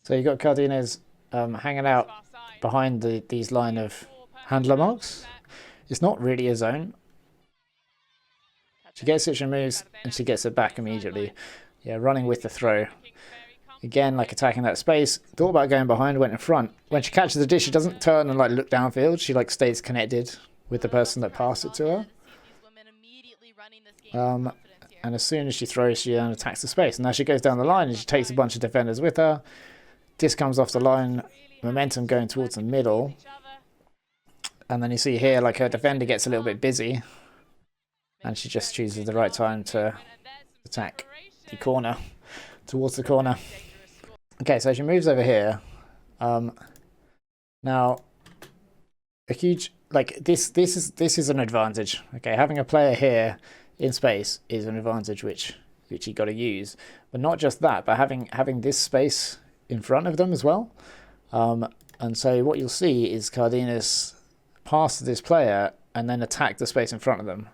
So you got Cárdenas hanging out behind these line of handler marks. It's not really a zone. She gets it, she moves, and she gets it back immediately. Yeah, running with the throw. Again, like attacking that space. Thought about going behind, went in front. When she catches the dish, she doesn't turn and like look downfield. She like stays connected with the person that passed it to her. And as soon as she throws, she then attacks the space. And now she goes down the line and she takes a bunch of defenders with her. Disc comes off the line, momentum going towards the middle. And then you see here, like her defender gets a little bit busy. And she just chooses the right time to attack the corner, towards the corner. Okay, so she moves over here. Now, a huge, like this is an advantage. Okay, having a player here in space is an advantage which you got to use. But not just that, but having this space in front of them as well. And so what you'll see is Cárdenas pass to this player and then attack the space in front of them.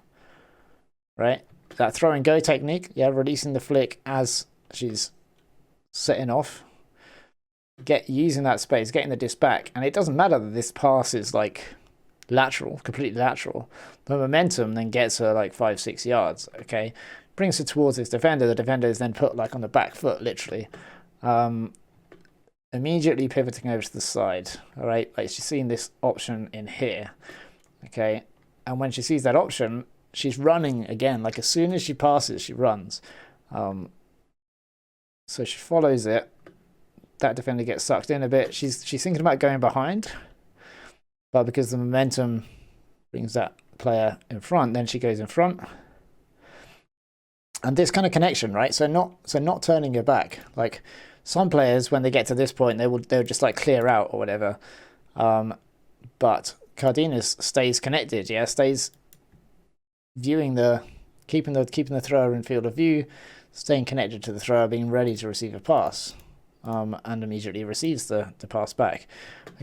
Right? That throw and go technique, yeah, releasing the flick as she's setting off. Using that space, getting the disc back, and it doesn't matter that this pass is like lateral, completely lateral. The momentum then gets her like 5-6 yards. Okay, brings her towards this defender. The defender is then put like on the back foot, literally. Immediately pivoting over to the side. All right, like she's seeing this option in here. Okay, and when she sees that option, she's running again. Like as soon as she passes, she runs. So she follows it. That defender gets sucked in a bit. She's thinking about going behind, but because the momentum brings that player in front, then she goes in front. And this kind of connection, right? So not turning your back. Like some players, when they get to this point, they'll just like clear out or whatever. But Cárdenas stays connected. Yeah, stays viewing keeping the thrower in field of view, staying connected to the thrower, being ready to receive a pass. And immediately receives the pass back.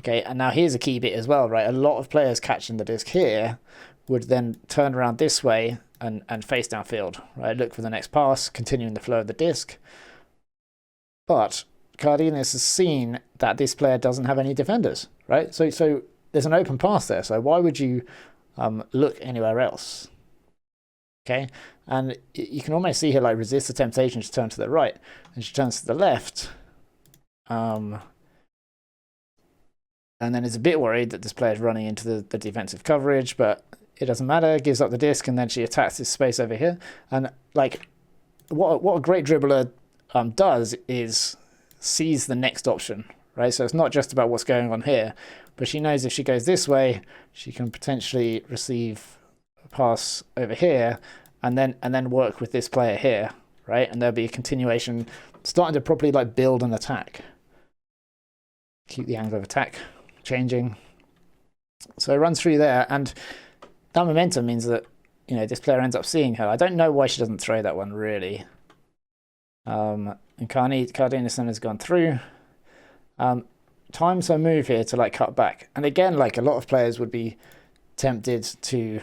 Okay, and now here's a key bit as well, right? A lot of players catching the disc here would then turn around this way and face downfield, right? Look for the next pass, continuing the flow of the disc. But Cárdenas has seen that this player doesn't have any defenders, right? So there's an open pass there. So why would you look anywhere else? Okay, and you can almost see her like resist the temptation to turn to the right, and she turns to the left. And then is a bit worried that this player is running into the defensive coverage, but it doesn't matter. Gives up the disc, and then she attacks this space over here. And like, what a great dribbler does is sees the next option, right? So it's not just about what's going on here, but she knows if she goes this way, she can potentially receive a pass over here, and then work with this player here, right? And there'll be a continuation, starting to properly like build an attack. Keep the angle of attack changing. So it runs through there, and that momentum means that, you know, this player ends up seeing her. I don't know why she doesn't throw that one, really. And Cárdenas then has gone through. Times her move here to like cut back. And again, like a lot of players would be tempted to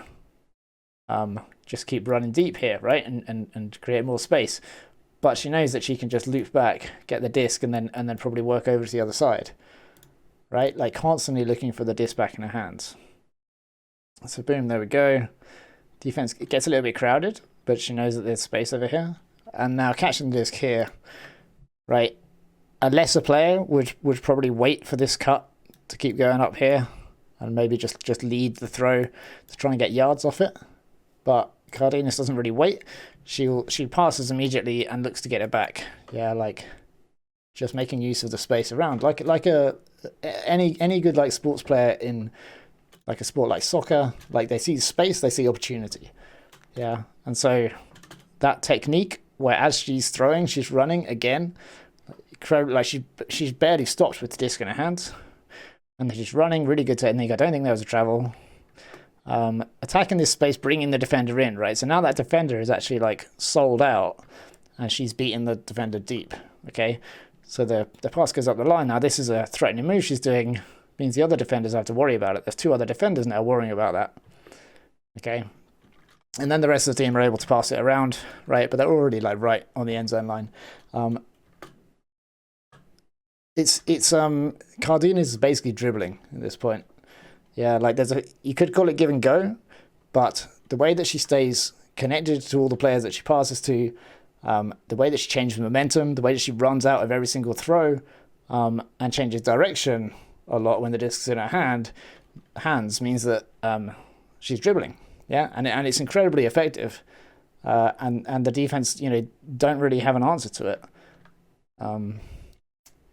just keep running deep here, right? And create more space. But she knows that she can just loop back, get the disc, and then probably work over to the other side. Right? Like constantly looking for the disc back in her hands. So boom, there we go. Defense gets a little bit crowded, but she knows that there's space over here. And now catching the disc here, right? A lesser player would probably wait for this cut to keep going up here and maybe just lead the throw to try and get yards off it. But Cárdenas doesn't really wait. She passes immediately and looks to get it back. Yeah, like just making use of the space around, like any good like sports player in like a sport like soccer, like they see space, they see opportunity. Yeah, and so that technique where as she's throwing, she's running again, like she's barely stopped with the disc in her hands, and then she's running, really good technique. I don't think there was a travel. Attacking this space, bringing the defender in, right? So now that defender is actually like sold out, and she's beaten the defender deep. Okay, so the pass goes up the line. Now this is a threatening move she's doing, means the other defenders have to worry about it. There's two other defenders now worrying about that. Okay, and then the rest of the team are able to pass it around, right? But they're already like right on the end zone line. It's Cárdenas is basically dribbling at this point. Yeah, like you could call it give and go, but the way that she stays connected to all the players that she passes to, the way that she changes momentum, the way that she runs out of every single throw, and changes direction a lot when the disc's in her hands means that she's dribbling. Yeah, and it's incredibly effective, and the defense, don't really have an answer to it.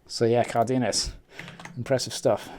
So yeah, Cárdenas, impressive stuff.